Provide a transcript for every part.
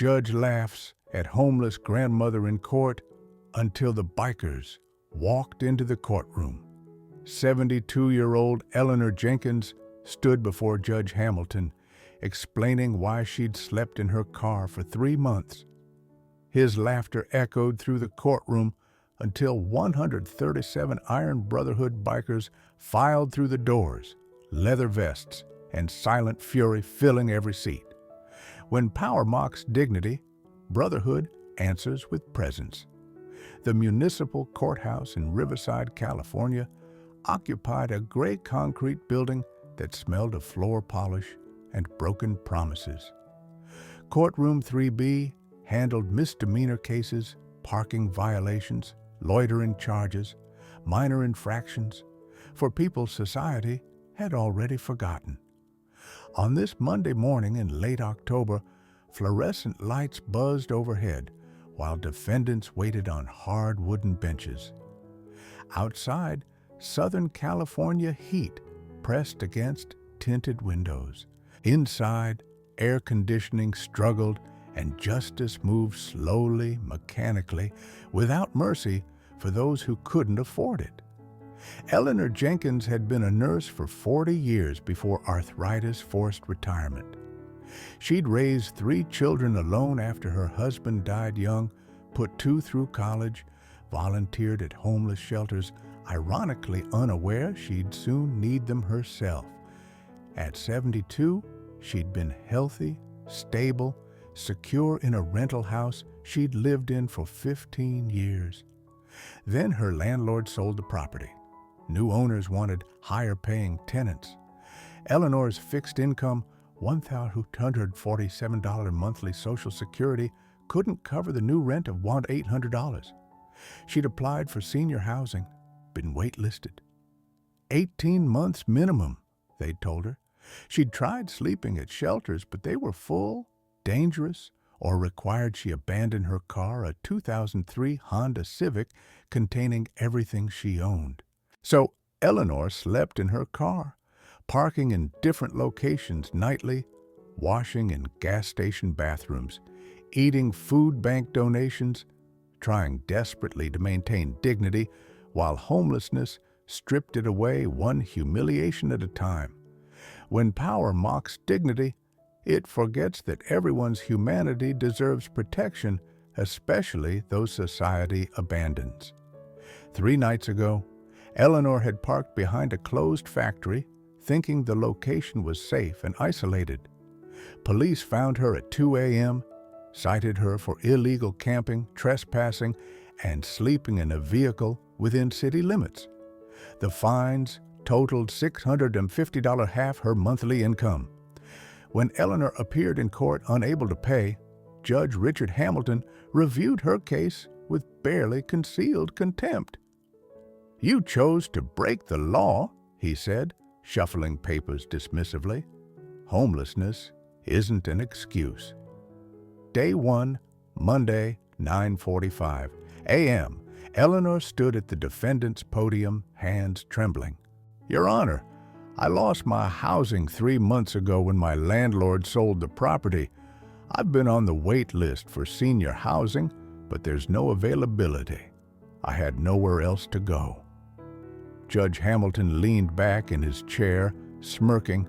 judge laughs at homeless grandmother in court until the bikers walked into the courtroom. 72-year-old Eleanor Jenkins stood before Judge Hamilton, explaining why she'd slept in her car for 3 months. His laughter echoed through the courtroom until 137 Iron Brotherhood bikers filed through the doors, leather vests and silent fury filling every seat. When power mocks dignity, Brotherhood answers with presence. The municipal courthouse in Riverside, California, occupied a gray concrete building that smelled of floor polish and broken promises. Courtroom 3B handled misdemeanor cases, parking violations, loitering charges, minor infractions, for people society had already forgotten. On this Monday morning in late October, fluorescent lights buzzed overhead while defendants waited on hard wooden benches. Outside, Southern California heat pressed against tinted windows. Inside, air conditioning struggled and justice moved slowly, mechanically, without mercy for those who couldn't afford it. Eleanor Jenkins had been a nurse for 40 years before arthritis forced retirement. She'd raised 3 children alone after her husband died young, put 2 through college, volunteered at homeless shelters, ironically unaware she'd soon need them herself. At 72, she'd been healthy, stable, secure in a rental house she'd lived in for 15 years. Then her landlord sold the property. New owners wanted higher-paying tenants. Eleanor's fixed income, $1,247 monthly Social Security, couldn't cover the new rent of $800. She'd applied for senior housing, been waitlisted. 18 months minimum, they'd told her. She'd tried sleeping at shelters, but they were full, dangerous, or required she abandon her car, a 2003 Honda Civic containing everything she owned. So Eleanor slept in her car, parking in different locations nightly, washing in gas station bathrooms, eating food bank donations, trying desperately to maintain dignity while homelessness stripped it away one humiliation at a time. When power mocks dignity, it forgets that everyone's humanity deserves protection, especially those society abandons. 3 nights ago, Eleanor had parked behind a closed factory, thinking the location was safe and isolated. Police found her at 2 a.m., cited her for illegal camping, trespassing, and sleeping in a vehicle within city limits. The fines totaled $650, half her monthly income. When Eleanor appeared in court unable to pay, Judge Richard Hamilton reviewed her case with barely concealed contempt. "You chose to break the law," he said, shuffling papers dismissively. "Homelessness isn't an excuse." Day 1, Monday, 9:45 a.m. Eleanor stood at the defendant's podium, hands trembling. "Your Honor, I lost my housing 3 months ago when my landlord sold the property. I've been on the wait list for senior housing, but there's no availability. I had nowhere else to go." Judge Hamilton leaned back in his chair, smirking.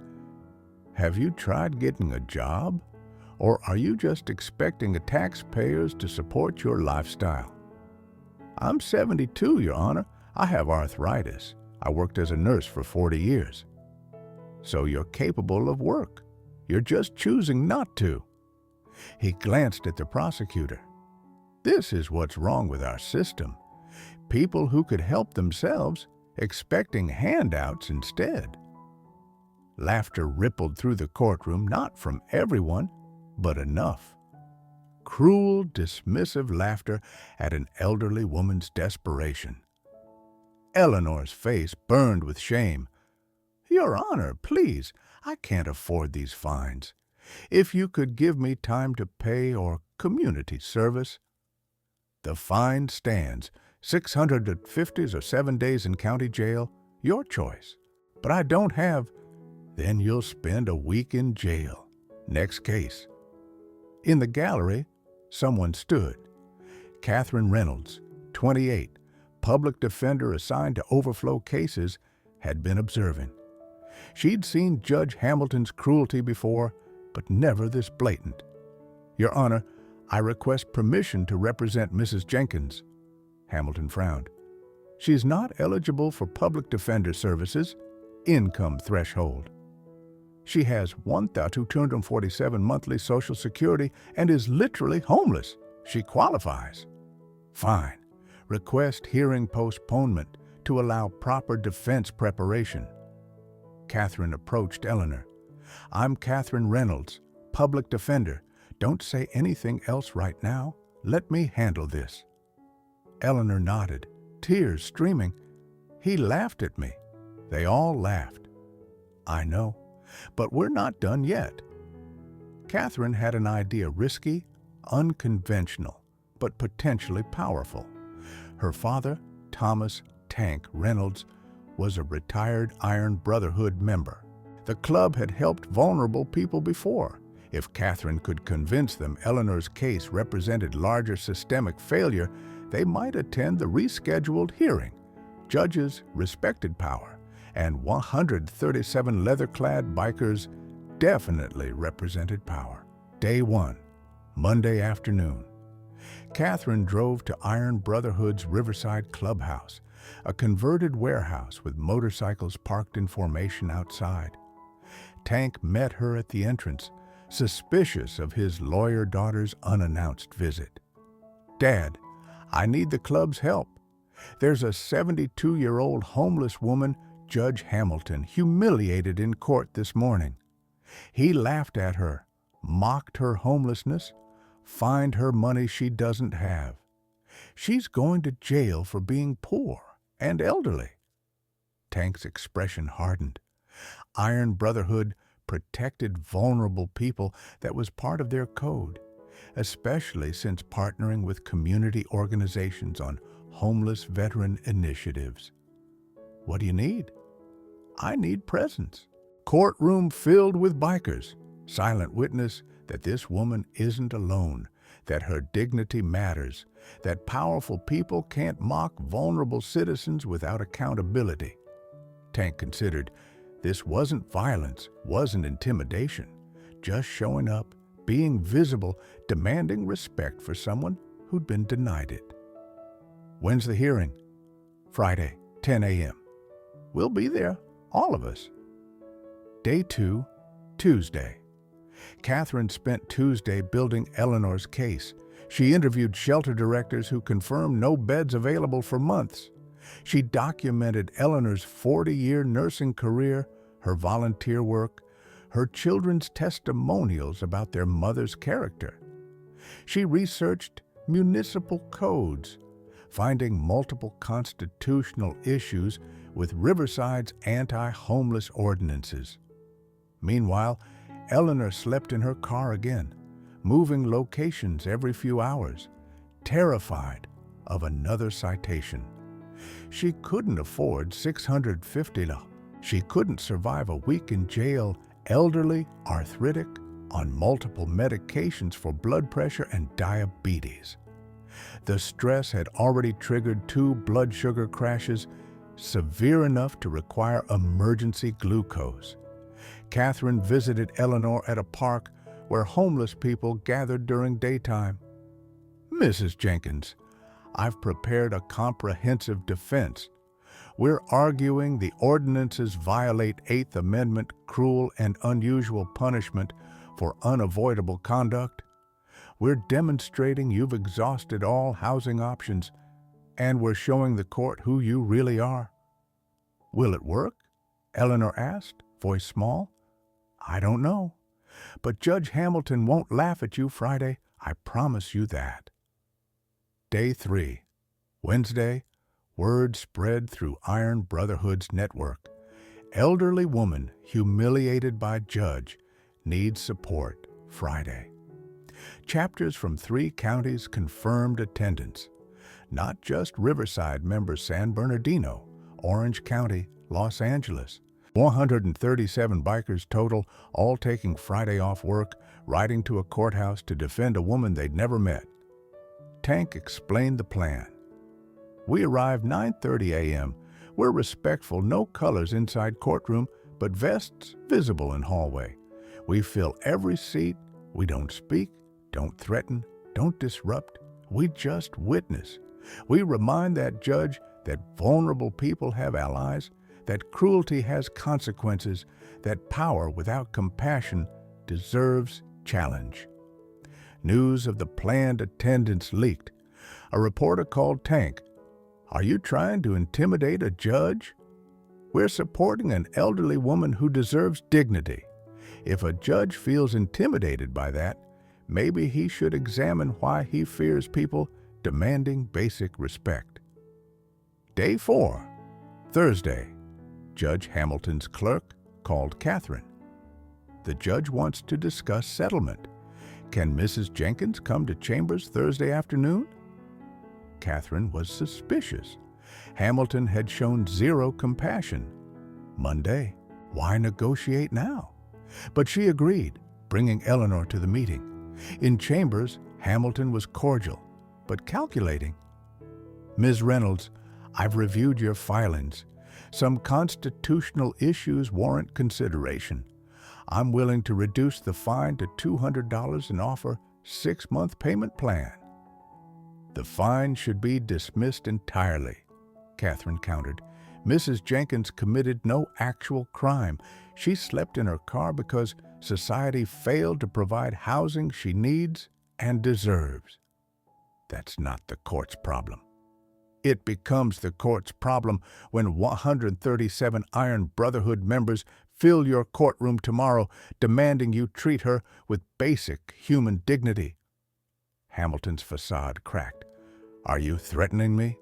"Have you tried getting a job? Or are you just expecting taxpayers to support your lifestyle?" "I'm 72, Your Honor. I have arthritis. I worked as a nurse for 40 years. "So you're capable of work. You're just choosing not to." He glanced at the prosecutor. "This is what's wrong with our system. People who could help themselves expecting handouts instead." Laughter rippled through the courtroom, not from everyone, but enough. Cruel, dismissive laughter at an elderly woman's desperation. Eleanor's face burned with shame. "Your Honor, please, I can't afford these fines. If you could give me time to pay or community service." "The fine stands, 650 or 7 days in county jail, your choice. But I don't have." "Then you'll spend a week in jail. Next case." In the gallery, someone stood. Catherine Reynolds, 28, public defender assigned to overflow cases, had been observing. She'd seen Judge Hamilton's cruelty before, but never this blatant. "Your Honor, I request permission to represent Mrs. Jenkins." Hamilton frowned. "She's not eligible for public defender services, income threshold. She has $1,247 monthly Social Security and is literally homeless. She qualifies." "Fine. Request hearing postponement to allow proper defense preparation." Catherine approached Eleanor. "I'm Catherine Reynolds, public defender. Don't say anything else right now. Let me handle this." Eleanor nodded, tears streaming. "He laughed at me." They all laughed. "I know, but we're not done yet." Catherine had an idea, risky, unconventional, but potentially powerful. Her father, Thomas "Tank" Reynolds, was a retired Iron Brotherhood member. The club had helped vulnerable people before. If Catherine could convince them Eleanor's case represented larger systemic failure, they might attend the rescheduled hearing. Judges respected power, and 137 leather-clad bikers definitely represented power. Day 1, Monday afternoon. Catherine drove to Iron Brotherhood's Riverside Clubhouse, a converted warehouse with motorcycles parked in formation outside. Tank met her at the entrance, suspicious of his lawyer daughter's unannounced visit. "Dad, I need the club's help. There's a 72-year-old homeless woman Judge Hamilton humiliated in court this morning. He laughed at her, mocked her homelessness, fined her money she doesn't have. She's going to jail for being poor and elderly." Tank's expression hardened. Iron Brotherhood protected vulnerable people. That was part of their code, especially since partnering with community organizations on homeless veteran initiatives. "What do you need?" "I need presence." Courtroom filled with bikers, silent witness that this woman isn't alone, that her dignity matters, that powerful people can't mock vulnerable citizens without accountability. Tank considered this wasn't violence, wasn't intimidation, just showing up, being visible, demanding respect for someone who'd been denied it. "When's the hearing?" "Friday, 10 a.m. "We'll be there, all of us." Day 2, Tuesday. Catherine spent Tuesday building Eleanor's case. She interviewed shelter directors who confirmed no beds available for months. She documented Eleanor's 40-year nursing career, her volunteer work, her children's testimonials about their mother's character. She researched municipal codes, finding multiple constitutional issues with Riverside's anti-homeless ordinances. Meanwhile, Eleanor slept in her car again, moving locations every few hours, terrified of another citation. She couldn't afford $650. She couldn't survive a week in jail, elderly, arthritic, on multiple medications for blood pressure and diabetes. The stress had already triggered 2 blood sugar crashes, severe enough to require emergency glucose. Catherine visited Eleanor at a park where homeless people gathered during daytime. "Mrs. Jenkins, I've prepared a comprehensive defense. We're arguing the ordinances violate 8th Amendment cruel and unusual punishment for unavoidable conduct. We're demonstrating you've exhausted all housing options, and we're showing the court who you really are." "Will it work?" Eleanor asked, voice small. "I don't know. But Judge Hamilton won't laugh at you Friday, I promise you that." Day 3, Wednesday. Word spread through Iron Brotherhood's network. Elderly woman humiliated by judge needs support Friday. Chapters from 3 counties confirmed attendance. Not just Riverside member San Bernardino, Orange County, Los Angeles. 137 bikers total, all taking Friday off work, riding to a courthouse to defend a woman they'd never met. Tank explained the plan. We arrived 9:30 a.m. We're respectful, no colors inside courtroom, but vests visible in hallway. We fill every seat. We don't speak, don't threaten, don't disrupt. We just witness. We remind that judge that vulnerable people have allies, that cruelty has consequences, that power without compassion deserves challenge. News of the planned attendance leaked. A reporter called Tank. Are you trying to intimidate a judge? We're supporting an elderly woman who deserves dignity. If a judge feels intimidated by that, maybe he should examine why he fears people demanding basic respect. Day 4, Thursday. Judge Hamilton's clerk called Catherine. The judge wants to discuss settlement. Can Mrs. Jenkins come to chambers Thursday afternoon? Catherine was suspicious. Hamilton had shown zero compassion. Monday, why negotiate now? But she agreed, bringing Eleanor to the meeting. In chambers, Hamilton was cordial, but calculating. Ms. Reynolds, I've reviewed your filings. Some constitutional issues warrant consideration. I'm willing to reduce the fine to $200 and offer 6-month payment plan. The fine should be dismissed entirely, Catherine countered. Mrs. Jenkins committed no actual crime. She slept in her car because society failed to provide housing she needs and deserves. That's not the court's problem. It becomes the court's problem when 137 Iron Brotherhood members fill your courtroom tomorrow demanding you treat her with basic human dignity. Hamilton's facade cracked. Are you threatening me?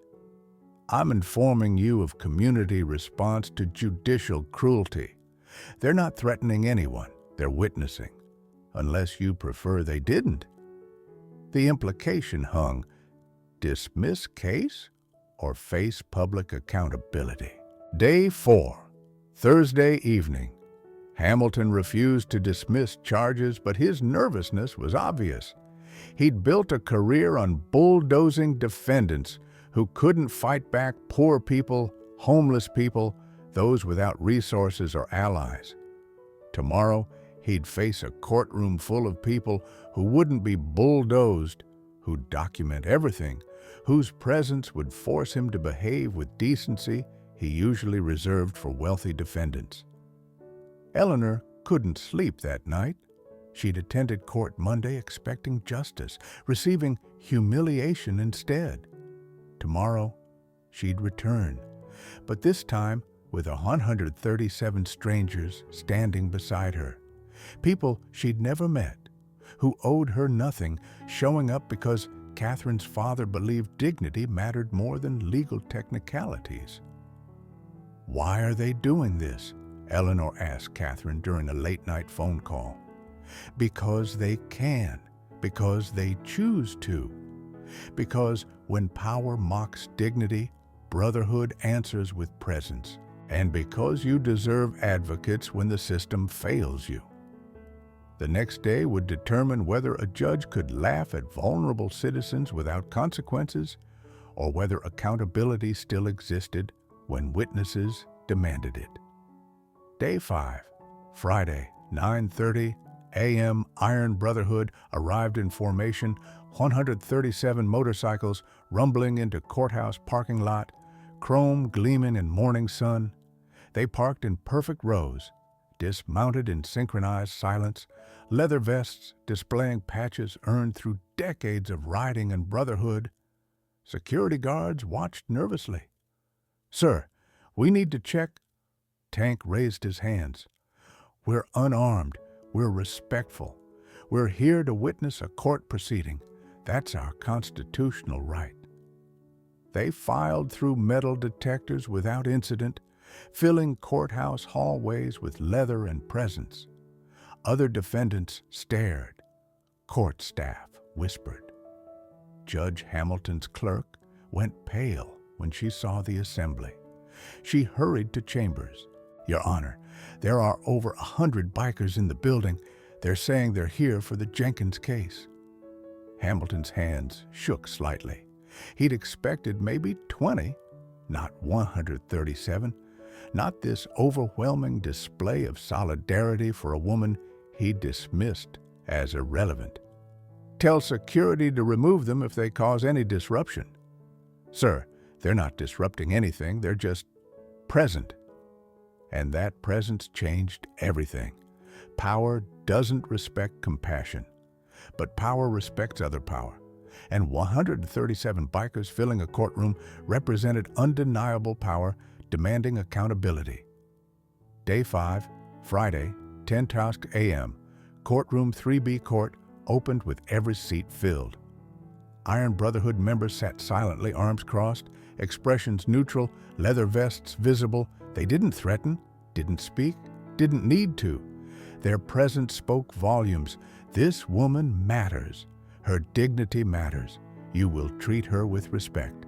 I'm informing you of community response to judicial cruelty. They're not threatening anyone, they're witnessing, unless you prefer they didn't. The implication hung, dismiss case or face public accountability. Day 4, Thursday evening. Hamilton refused to dismiss charges, but his nervousness was obvious. He'd built a career on bulldozing defendants who couldn't fight back poor people, homeless people, those without resources or allies. Tomorrow, he'd face a courtroom full of people who wouldn't be bulldozed, who'd document everything, whose presence would force him to behave with decency he usually reserved for wealthy defendants. Eleanor couldn't sleep that night. She'd attended court Monday expecting justice, receiving humiliation instead. Tomorrow, she'd return, but this time with 137 strangers standing beside her. People she'd never met, who owed her nothing, showing up because Catherine's father believed dignity mattered more than legal technicalities. Why are they doing this? Eleanor asked Catherine during a late-night phone call. Because they can, because they choose to, because when power mocks dignity, brotherhood answers with presence, and because you deserve advocates when the system fails you. The next day would determine whether a judge could laugh at vulnerable citizens without consequences, or whether accountability still existed when witnesses demanded it. Day 5, Friday, 9:30 a.m. Iron Brotherhood arrived in formation, 137 motorcycles rumbling into courthouse parking lot, chrome gleaming in morning sun. They parked in perfect rows, dismounted in synchronized silence, leather vests displaying patches earned through decades of riding and brotherhood. Security guards watched nervously. Sir, we need to check. Tank raised his hands. We're unarmed. We're respectful. We're here to witness a court proceeding. That's our constitutional right. They filed through metal detectors without incident, filling courthouse hallways with leather and presence. Other defendants stared. Court staff whispered. Judge Hamilton's clerk went pale when she saw the assembly. She hurried to chambers. Your Honor, there are over 100 bikers in the building. They're saying they're here for the Jenkins case. Hamilton's hands shook slightly. He'd expected maybe 20, not 137, not this overwhelming display of solidarity for a woman he dismissed as irrelevant. Tell security to remove them if they cause any disruption. Sir, they're not disrupting anything, they're just present. And that presence changed everything. Power doesn't respect compassion, but power respects other power. And 137 bikers filling a courtroom represented undeniable power, demanding accountability. Day 5, Friday, 10:00 a.m., Courtroom 3B Court opened with every seat filled. Iron Brotherhood members sat silently, arms crossed, expressions neutral, leather vests visible. They didn't threaten, didn't speak, didn't need to. Their presence spoke volumes. This woman matters. Her dignity matters. You will treat her with respect.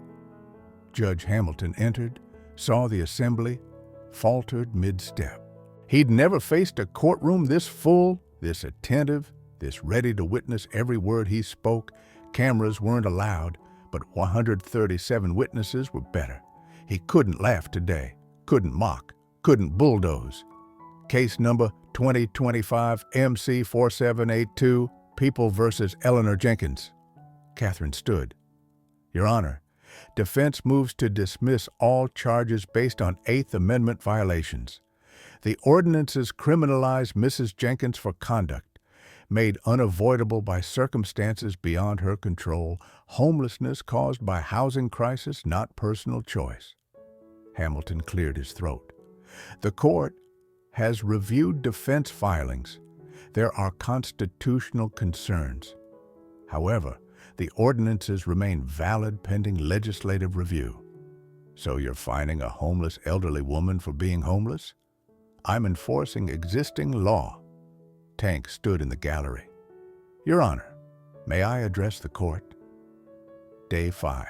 Judge Hamilton entered, saw the assembly, faltered mid-step. He'd never faced a courtroom this full, this attentive, this ready to witness every word he spoke. Cameras weren't allowed, but 137 witnesses were better. He couldn't laugh today, couldn't mock, couldn't bulldoze. Case number 2025 MC 4782, People versus Eleanor Jenkins. Catherine stood. Your Honor, defense moves to dismiss all charges based on Eighth Amendment violations. The ordinances criminalize Mrs. Jenkins for conduct made unavoidable by circumstances beyond her control, homelessness caused by housing crisis, not personal choice. Hamilton cleared his throat. The court has reviewed defense filings. There are constitutional concerns. However, the ordinances remain valid pending legislative review. So you're fining a homeless elderly woman for being homeless? I'm enforcing existing law. Tank stood in the gallery. Your Honor, may I address the court? Day 5,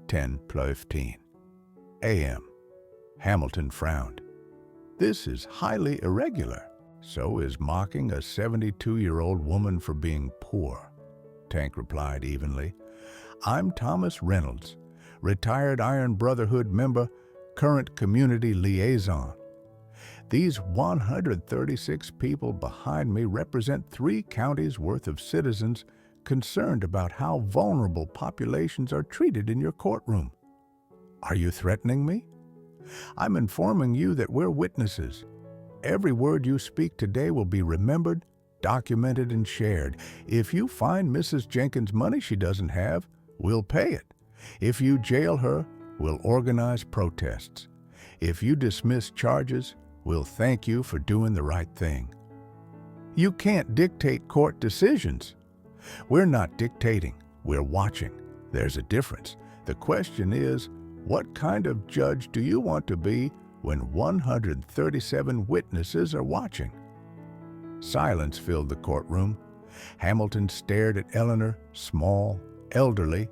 10:15 a.m. Hamilton frowned. This is highly irregular. So is mocking a 72-year-old woman for being poor. Tank replied evenly. I'm Thomas Reynolds, retired Iron Brotherhood member, current community liaison. These 136 people behind me represent 3 counties worth of citizens concerned about how vulnerable populations are treated in your courtroom. Are you threatening me? I'm informing you that we're witnesses. Every word you speak today will be remembered, documented, and shared. If you find Mrs. Jenkins money she doesn't have, we'll pay it. If you jail her, we'll organize protests. If you dismiss charges, we'll thank you for doing the right thing. You can't dictate court decisions. We're not dictating, we're watching. There's a difference. The question is, what kind of judge do you want to be when 137 witnesses are watching? Silence filled the courtroom. Hamilton stared at Eleanor, small, elderly,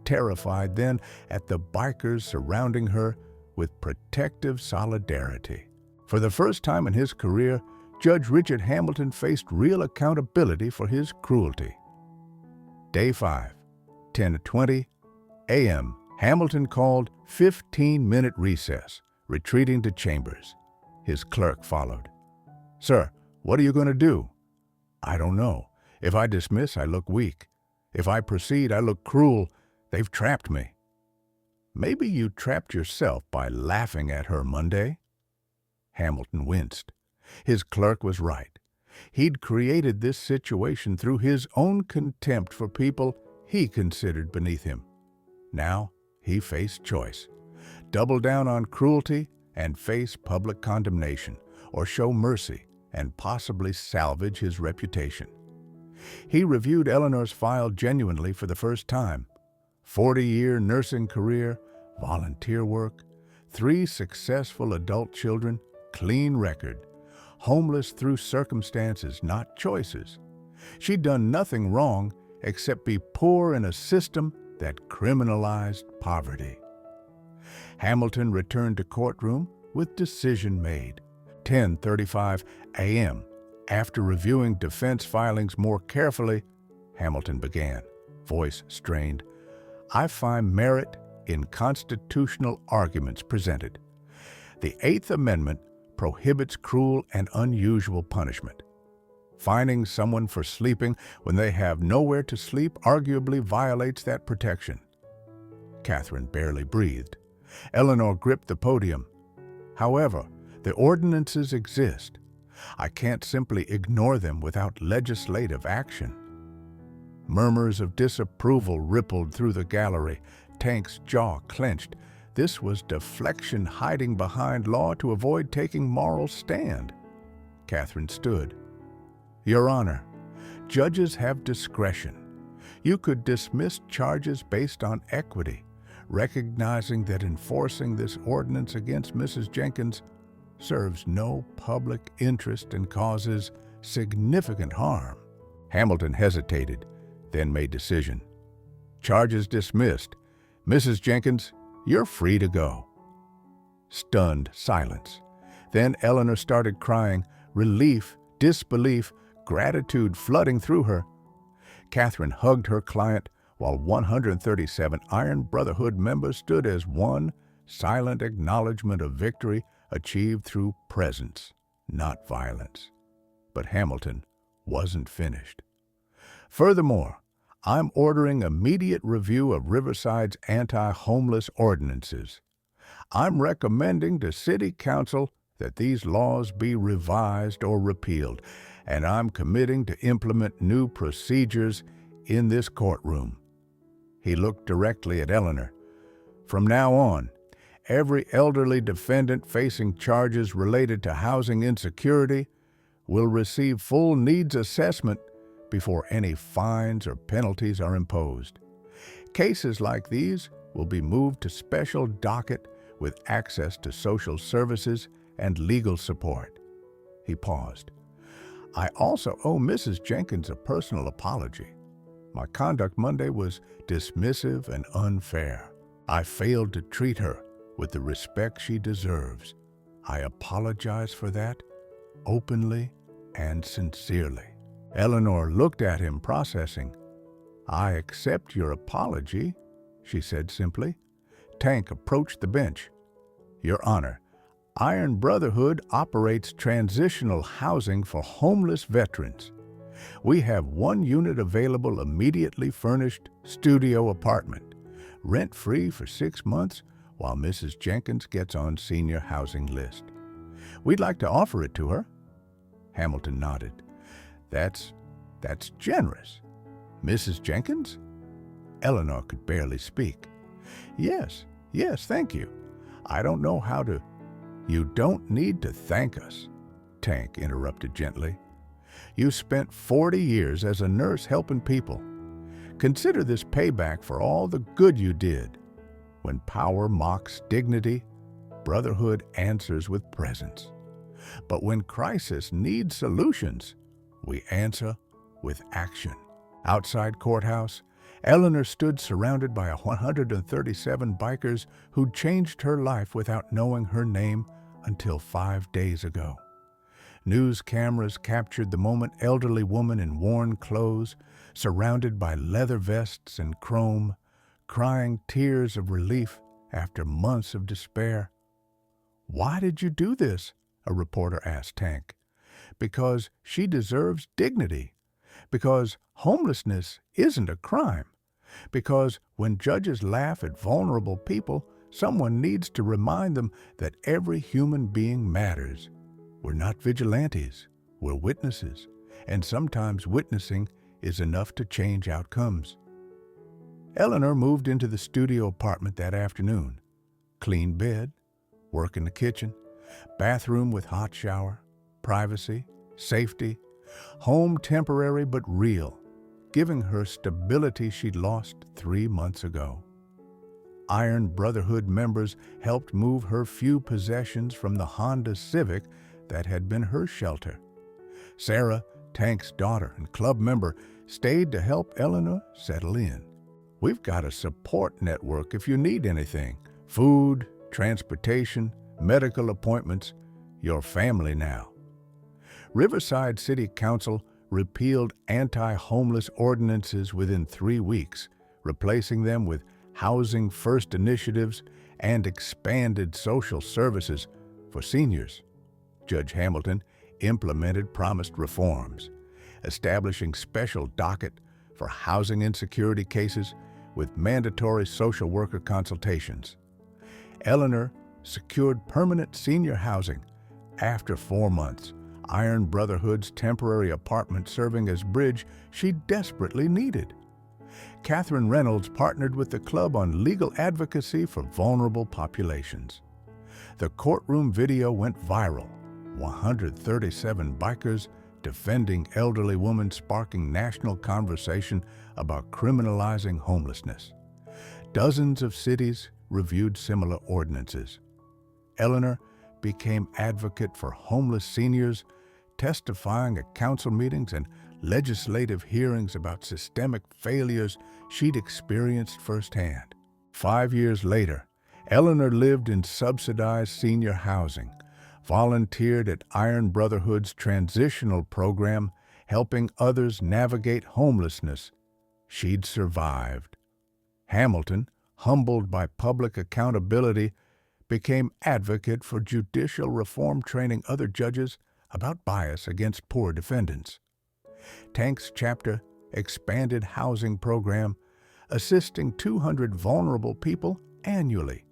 terrified, then at the bikers surrounding her with protective solidarity. For the first time in his career, Judge Richard Hamilton faced real accountability for his cruelty. Day 5, 10:20 a.m. Hamilton called 15-minute recess, retreating to chambers. His clerk followed. Sir, what are you going to do? I don't know. If I dismiss, I look weak. If I proceed, I look cruel. They've trapped me. Maybe you trapped yourself by laughing at her Monday? Hamilton winced. His clerk was right. He'd created this situation through his own contempt for people he considered beneath him. Now he faced choice. Double down on cruelty and face public condemnation, or show mercy and possibly salvage his reputation. He reviewed Eleanor's file genuinely for the first time. 40-year nursing career, volunteer work, 3 successful adult children, clean record, homeless through circumstances, not choices. She'd done nothing wrong except be poor in a system that criminalized poverty. Hamilton returned to courtroom with decision made. 10:35 a.m. After reviewing defense filings more carefully, Hamilton began, voice strained, I find merit in constitutional arguments presented. The Eighth Amendment prohibits cruel and unusual punishment. Fining someone for sleeping when they have nowhere to sleep arguably violates that protection. Catherine barely breathed. Eleanor gripped the podium. However, the ordinances exist. I can't simply ignore them without legislative action. Murmurs of disapproval rippled through the gallery. Tank's jaw clenched. This was deflection hiding behind law to avoid taking moral stand. Catherine stood. Your Honor, judges have discretion. You could dismiss charges based on equity, recognizing that enforcing this ordinance against Mrs. Jenkins serves no public interest and causes significant harm. Hamilton hesitated, then made decision. Charges dismissed. Mrs. Jenkins, you're free to go. Stunned silence. Then Eleanor started crying, relief, disbelief, gratitude flooding through her. Catherine hugged her client while 137 Iron Brotherhood members stood as one silent acknowledgement of victory achieved through presence, not violence. But Hamilton wasn't finished. Furthermore, I'm ordering immediate review of Riverside's anti-homeless ordinances. I'm recommending to City Council that these laws be revised or repealed, and I'm committing to implement new procedures in this courtroom. He looked directly at Eleanor. From now on, every elderly defendant facing charges related to housing insecurity will receive full needs assessment before any fines or penalties are imposed. Cases like these will be moved to special docket with access to social services and legal support. He paused. I also owe Mrs. Jenkins a personal apology. My conduct Monday was dismissive and unfair. I failed to treat her with the respect she deserves. I apologize for that, openly and sincerely. Eleanor looked at him, processing. I accept your apology, she said simply. Tank approached the bench. Your Honor, Iron Brotherhood operates transitional housing for homeless veterans. We have one unit available, immediately furnished studio apartment, rent-free for 6 months while Mrs. Jenkins gets on senior housing list. We'd like to offer it to her. Hamilton nodded. That's generous. Mrs. Jenkins? Eleanor could barely speak. Yes, thank you. I don't know how to... You don't need to thank us, Tank interrupted gently. You spent 40 years as a nurse helping people. Consider this payback for all the good you did. When power mocks dignity, brotherhood answers with presence. But when crisis needs solutions, we answer with action. Outside courthouse, Eleanor stood surrounded by 137 bikers who'd changed her life without knowing her name until 5 days ago. News cameras captured the moment. Elderly woman in worn clothes, surrounded by leather vests and chrome, crying tears of relief after months of despair. Why did you do this? A reporter asked Tank. Because she deserves dignity. Because homelessness isn't a crime. Because when judges laugh at vulnerable people, someone needs to remind them that every human being matters. We're not vigilantes, we're witnesses, and sometimes witnessing is enough to change outcomes. Eleanor moved into the studio apartment that afternoon. Clean bed, work in the kitchen, bathroom with hot shower, privacy, safety, home temporary but real, giving her stability she'd lost 3 months ago. Iron Brotherhood members helped move her few possessions from the Honda Civic that had been her shelter. Sarah, Tank's daughter and club member, stayed to help Eleanor settle in. We've got a support network if you need anything. Food, transportation, medical appointments, your family now. Riverside City Council repealed anti-homeless ordinances within 3 weeks, replacing them with Housing First initiatives and expanded social services for seniors. Judge Hamilton implemented promised reforms, establishing special docket for housing insecurity cases with mandatory social worker consultations. Eleanor secured permanent senior housing after 4 months, Iron Brotherhood's temporary apartment serving as bridge she desperately needed. Catherine Reynolds partnered with the club on legal advocacy for vulnerable populations. The courtroom video went viral, 137 bikers defending elderly women, sparking national conversation about criminalizing homelessness. Dozens of cities reviewed similar ordinances. Eleanor became advocate for homeless seniors, testifying at council meetings and legislative hearings about systemic failures she'd experienced firsthand. 5 years later, Eleanor lived in subsidized senior housing, volunteered at Iron Brotherhood's transitional program, helping others navigate homelessness. She'd survived. Hamilton, humbled by public accountability, became advocate for judicial reform, training other judges about bias against poor defendants. Tank's chapter expanded housing program, assisting 200 vulnerable people annually.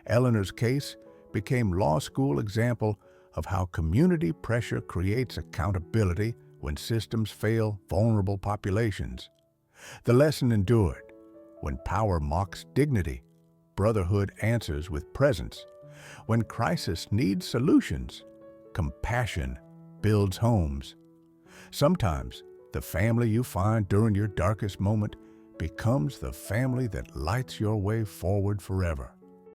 Eleanor's case became law school example of how community pressure creates accountability when systems fail vulnerable populations. The lesson endured. When power mocks dignity, brotherhood answers with presence. When crisis needs solutions, compassion builds homes. Sometimes the family you find during your darkest moment becomes the family that lights your way forward forever.